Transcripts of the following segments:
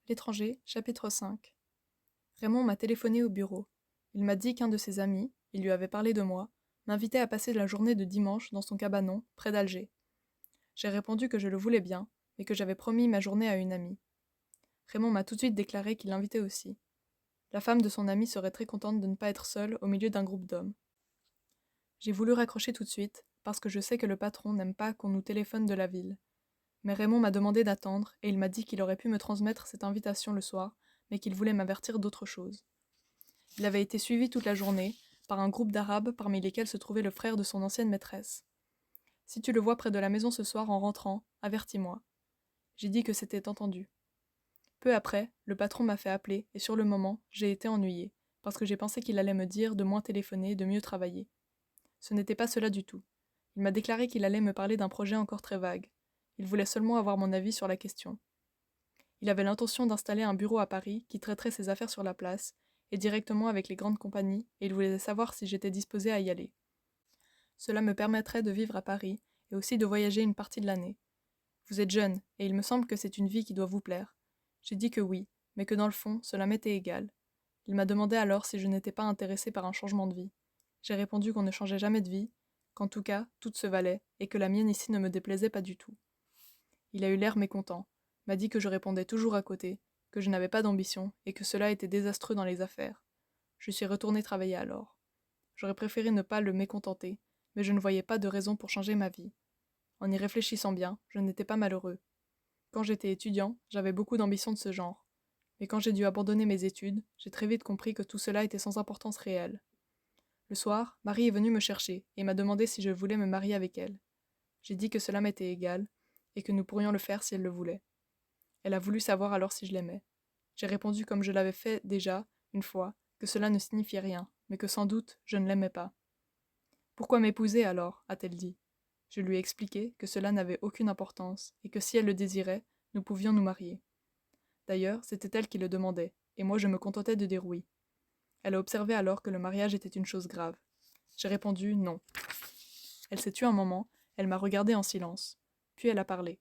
L'étranger, chapitre 5. Raymond m'a téléphoné au bureau. Il m'a dit qu'un de ses amis, il lui avait parlé de moi, m'invitait à passer la journée de dimanche dans son cabanon, près d'Alger. J'ai répondu que je le voulais bien, mais que j'avais promis ma journée à une amie. Raymond m'a tout de suite déclaré qu'il l'invitait aussi. La femme de son ami serait très contente de ne pas être seule au milieu d'un groupe d'hommes. J'ai voulu raccrocher tout de suite, parce que je sais que le patron n'aime pas qu'on nous téléphone de la ville. Mais Raymond m'a demandé d'attendre, et il m'a dit qu'il aurait pu me transmettre cette invitation le soir, mais qu'il voulait m'avertir d'autre chose. Il avait été suivi toute la journée par un groupe d'Arabes parmi lesquels se trouvait le frère de son ancienne maîtresse. Si tu le vois près de la maison ce soir en rentrant, avertis-moi. J'ai dit que c'était entendu. Peu après, le patron m'a fait appeler, et sur le moment, j'ai été ennuyée, parce que j'ai pensé qu'il allait me dire de moins téléphoner et de mieux travailler. Ce n'était pas cela du tout. Il m'a déclaré qu'il allait me parler d'un projet encore très vague. Il voulait seulement avoir mon avis sur la question. Il avait l'intention d'installer un bureau à Paris qui traiterait ses affaires sur la place, et directement avec les grandes compagnies, et il voulait savoir si j'étais disposée à y aller. Cela me permettrait de vivre à Paris, et aussi de voyager une partie de l'année. Vous êtes jeune, et il me semble que c'est une vie qui doit vous plaire. J'ai dit que oui, mais que dans le fond, cela m'était égal. Il m'a demandé alors si je n'étais pas intéressée par un changement de vie. J'ai répondu qu'on ne changeait jamais de vie, qu'en tout cas, toute se valait, et que la mienne ici ne me déplaisait pas du tout. Il a eu l'air mécontent, m'a dit que je répondais toujours à côté, que je n'avais pas d'ambition, et que cela était désastreux dans les affaires. Je suis retournée travailler alors. J'aurais préféré ne pas le mécontenter, mais je ne voyais pas de raison pour changer ma vie. En y réfléchissant bien, je n'étais pas malheureux. Quand j'étais étudiant, j'avais beaucoup d'ambition de ce genre. Mais quand j'ai dû abandonner mes études, j'ai très vite compris que tout cela était sans importance réelle. Le soir, Marie est venue me chercher et m'a demandé si je voulais me marier avec elle. J'ai dit que cela m'était égal, et que nous pourrions le faire si elle le voulait. Elle a voulu savoir alors si je l'aimais. J'ai répondu comme je l'avais fait déjà, une fois, que cela ne signifiait rien, mais que sans doute je ne l'aimais pas. Pourquoi m'épouser alors a-t-elle dit. Je lui ai expliqué que cela n'avait aucune importance, et que si elle le désirait, nous pouvions nous marier. D'ailleurs, c'était elle qui le demandait, et moi je me contentais de dire oui. Elle a observé alors que le mariage était une chose grave. J'ai répondu non. Elle s'est tue un moment, elle m'a regardé en silence. Puis elle a parlé.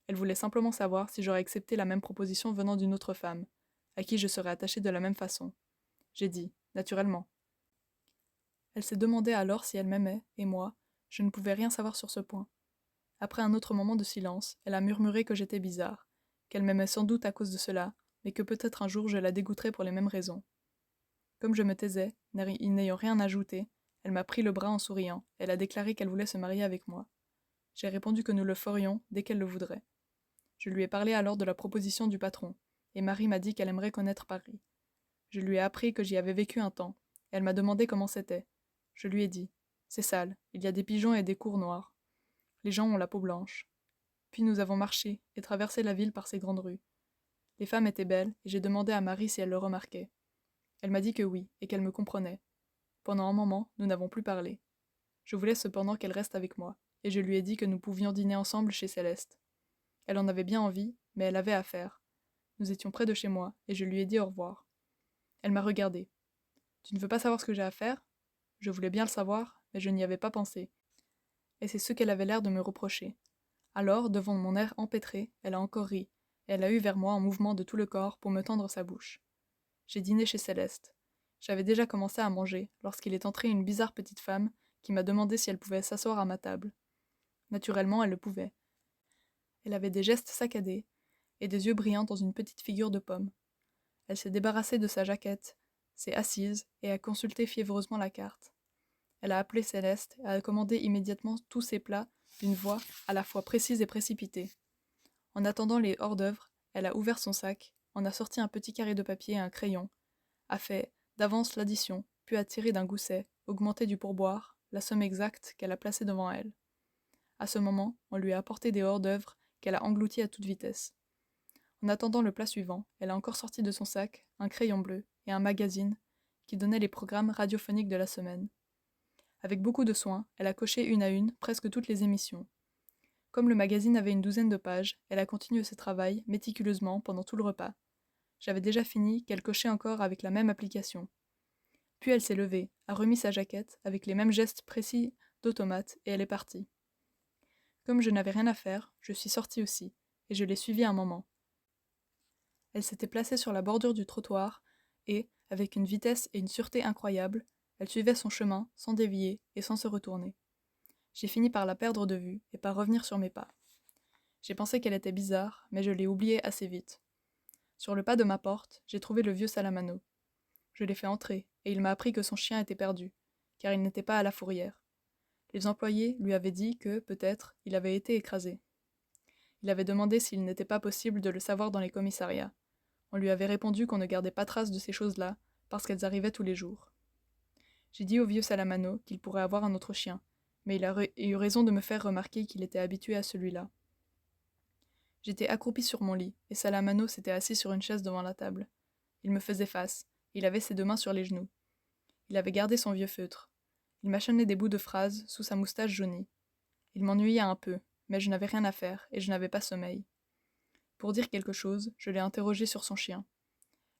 Elle voulait simplement savoir si j'aurais accepté la même proposition venant d'une autre femme, à qui je serais attachée de la même façon. J'ai dit, naturellement. Elle s'est demandé alors si elle m'aimait, et moi, je ne pouvais rien savoir sur ce point. Après un autre moment de silence, elle a murmuré que j'étais bizarre, qu'elle m'aimait sans doute à cause de cela, mais que peut-être un jour je la dégoûterais pour les mêmes raisons. Comme je me taisais, n'ayant rien ajouté, elle m'a pris le bras en souriant, elle a déclaré qu'elle voulait se marier avec moi. J'ai répondu que nous le ferions dès qu'elle le voudrait. Je lui ai parlé alors de la proposition du patron, et Marie m'a dit qu'elle aimerait connaître Paris. Je lui ai appris que j'y avais vécu un temps. Elle m'a demandé comment c'était. Je lui ai dit. C'est sale, il y a des pigeons et des cours noirs. Les gens ont la peau blanche. Puis nous avons marché et traversé la ville par ses grandes rues. Les femmes étaient belles, et j'ai demandé à Marie si elle le remarquait. Elle m'a dit que oui, et qu'elle me comprenait. Pendant un moment, nous n'avons plus parlé. Je voulais cependant qu'elle reste avec moi, et je lui ai dit que nous pouvions dîner ensemble chez Céleste. Elle en avait bien envie, mais elle avait à faire. Nous étions près de chez moi, et je lui ai dit au revoir. Elle m'a regardé. Tu ne veux pas savoir ce que j'ai à faire? Je voulais bien le savoir, mais je n'y avais pas pensé. Et c'est ce qu'elle avait l'air de me reprocher. Alors, devant mon air empêtré, elle a encore ri, et elle a eu vers moi un mouvement de tout le corps pour me tendre sa bouche. J'ai dîné chez Céleste. J'avais déjà commencé à manger, lorsqu'il est entré une bizarre petite femme qui m'a demandé si elle pouvait s'asseoir à ma table. Naturellement, elle le pouvait. Elle avait des gestes saccadés, et des yeux brillants dans une petite figure de pomme. Elle s'est débarrassée de sa jaquette, s'est assise, et a consulté fiévreusement la carte. Elle a appelé Céleste et a commandé immédiatement tous ses plats d'une voix à la fois précise et précipitée. En attendant les hors-d'œuvre, elle a ouvert son sac, en a sorti un petit carré de papier et un crayon, a fait d'avance l'addition, puis a tiré d'un gousset, augmenté du pourboire, la somme exacte qu'elle a placée devant elle. À ce moment, on lui a apporté des hors-d'œuvre qu'elle a engloutis à toute vitesse. En attendant le plat suivant, elle a encore sorti de son sac un crayon bleu et un magazine qui donnait les programmes radiophoniques de la semaine. Avec beaucoup de soin, elle a coché une à une presque toutes les émissions. Comme le magazine avait une douzaine de pages, elle a continué ce travail méticuleusement pendant tout le repas. J'avais déjà fini qu'elle cochait encore avec la même application. Puis elle s'est levée, a remis sa jaquette avec les mêmes gestes précis d'automate et elle est partie. Comme je n'avais rien à faire, je suis sortie aussi, et je l'ai suivie un moment. Elle s'était placée sur la bordure du trottoir, et, avec une vitesse et une sûreté incroyables, elle suivait son chemin, sans dévier et sans se retourner. J'ai fini par la perdre de vue et par revenir sur mes pas. J'ai pensé qu'elle était bizarre, mais je l'ai oubliée assez vite. Sur le pas de ma porte, j'ai trouvé le vieux Salamano. Je l'ai fait entrer, et il m'a appris que son chien était perdu, car il n'était pas à la fourrière. Les employés lui avaient dit que, peut-être, il avait été écrasé. Il avait demandé s'il n'était pas possible de le savoir dans les commissariats. On lui avait répondu qu'on ne gardait pas trace de ces choses-là, parce qu'elles arrivaient tous les jours. J'ai dit au vieux Salamano qu'il pourrait avoir un autre chien, mais il a eu raison de me faire remarquer qu'il était habitué à celui-là. J'étais accroupi sur mon lit, et Salamano s'était assis sur une chaise devant la table. Il me faisait face, il avait ses deux mains sur les genoux. Il avait gardé son vieux feutre. Il mâchonnait des bouts de phrases sous sa moustache jaunie. Il m'ennuyait un peu, mais je n'avais rien à faire, et je n'avais pas sommeil. Pour dire quelque chose, je l'ai interrogé sur son chien.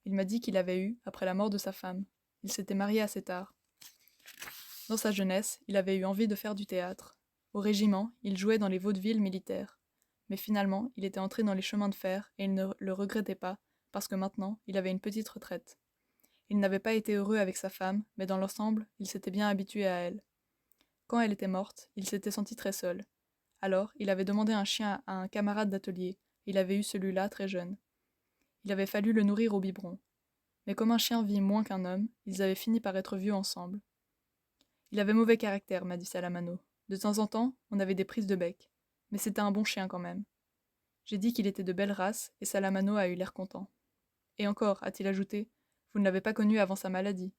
Il m'a dit qu'il avait eu, après la mort de sa femme. Il s'était marié assez tard. Dans sa jeunesse, il avait eu envie de faire du théâtre. Au régiment, il jouait dans les vaudevilles militaires. Mais finalement, il était entré dans les chemins de fer et il ne le regrettait pas, parce que maintenant, il avait une petite retraite. Il n'avait pas été heureux avec sa femme, mais dans l'ensemble, il s'était bien habitué à elle. Quand elle était morte, il s'était senti très seul. Alors, il avait demandé un chien à un camarade d'atelier. Il avait eu celui-là très jeune. Il avait fallu le nourrir au biberon. Mais comme un chien vit moins qu'un homme, ils avaient fini par être vieux ensemble. Il avait mauvais caractère, m'a dit Salamano. De temps en temps, on avait des prises de bec. Mais c'était un bon chien quand même. J'ai dit qu'il était de belle race, et Salamano a eu l'air content. Et encore, a-t-il ajouté, vous ne l'avez pas connu avant sa maladie.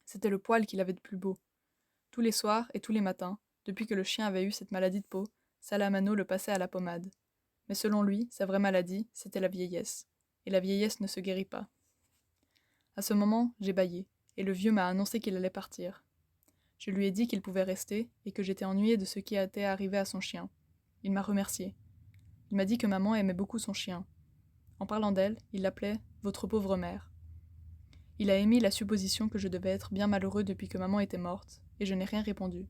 C'était le poil qu'il avait de plus beau. Tous les soirs et tous les matins, depuis que le chien avait eu cette maladie de peau, Salamano le passait à la pommade. Mais selon lui, sa vraie maladie, c'était la vieillesse. Et la vieillesse ne se guérit pas. À ce moment, j'ai bâillé, et le vieux m'a annoncé qu'il allait partir. Je lui ai dit qu'il pouvait rester, et que j'étais ennuyée de ce qui était arrivé à son chien. Il m'a remercié. Il m'a dit que maman aimait beaucoup son chien. En parlant d'elle, il l'appelait « votre pauvre mère ». Il a émis la supposition que je devais être bien malheureux depuis que maman était morte, et je n'ai rien répondu.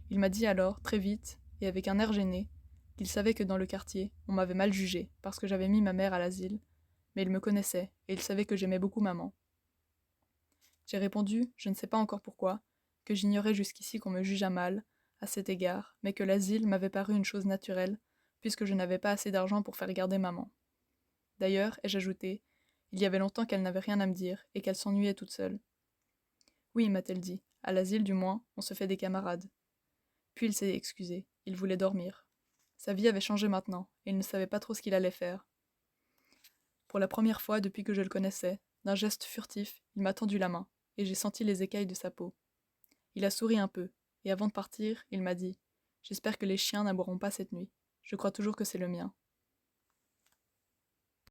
Il m'a dit alors, très vite, et avec un air gêné, qu'il savait que dans le quartier, on m'avait mal jugé, parce que j'avais mis ma mère à l'asile, mais il me connaissait, et il savait que j'aimais beaucoup maman. J'ai répondu, je ne sais pas encore pourquoi, que j'ignorais jusqu'ici qu'on me jugeât mal, à cet égard, mais que l'asile m'avait paru une chose naturelle, puisque je n'avais pas assez d'argent pour faire garder maman. D'ailleurs, ai-je ajouté, il y avait longtemps qu'elle n'avait rien à me dire, et qu'elle s'ennuyait toute seule. Oui, m'a-t-elle dit, à l'asile du moins, on se fait des camarades. Puis il s'est excusé, il voulait dormir. Sa vie avait changé maintenant, et il ne savait pas trop ce qu'il allait faire. Pour la première fois depuis que je le connaissais, d'un geste furtif, il m'a tendu la main, et j'ai senti les écailles de sa peau. Il a souri un peu, et avant de partir, il m'a dit « J'espère que les chiens n'aboieront pas cette nuit. Je crois toujours que c'est le mien. »